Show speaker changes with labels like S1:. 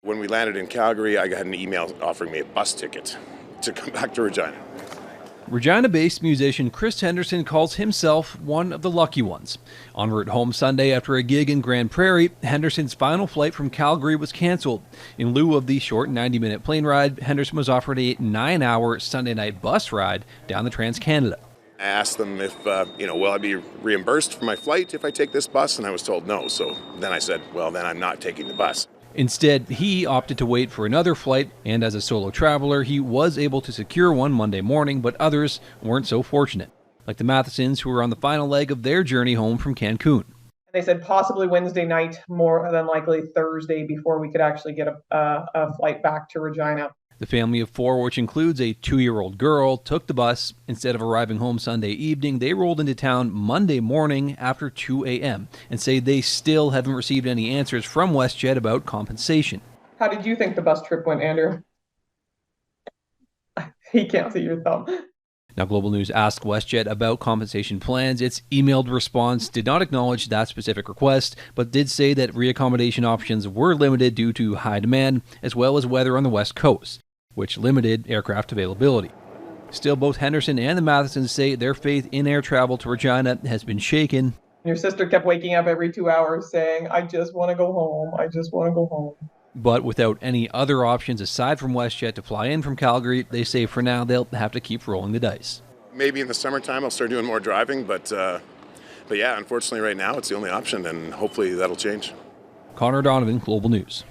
S1: When we landed in Calgary, I got an email offering me a bus ticket to come back to Regina.
S2: Regina-based musician Chris Henderson calls himself one of the lucky ones. En route home Sunday after a gig in Grande Prairie, Henderson's final flight from Calgary was canceled. In lieu of the short 90-minute plane ride, Henderson was offered a 9-hour Sunday night bus ride down the Trans-Canada.
S1: I asked them if, will I be reimbursed for my flight if I take this bus? And I was told no. So then I said, well, then I'm not taking the bus.
S2: Instead, he opted to wait for another flight, and as a solo traveler, he was able to secure one Monday morning, but others weren't so fortunate, like the Mathesons, who were on the final leg of their journey home from Cancun.
S3: They said possibly Wednesday night, more than likely Thursday, before we could actually get a flight back to Regina.
S2: The family of 4, which includes a 2-year-old girl, took the bus. Instead of arriving home Sunday evening, they rolled into town Monday morning after 2 a.m. and say they still haven't received any answers from WestJet about compensation.
S3: How did you think the bus trip went, Andrew? He can't see your thumb.
S2: Now, Global News asked WestJet about compensation plans. Its emailed response did not acknowledge that specific request, but did say that reaccommodation options were limited due to high demand, as well as weather on the West Coast, which limited aircraft availability. Still, both Henderson and the Mathesons say their faith in air travel to Regina has been shaken.
S3: Your sister kept waking up every 2 hours saying, I just want to go home. I just want to go home.
S2: But without any other options aside from WestJet to fly in from Calgary, they say for now they'll have to keep rolling the dice.
S1: Maybe in the summertime I'll start doing more driving, but yeah, unfortunately right now it's the only option, and hopefully that'll change.
S2: Connor Donovan, Global News.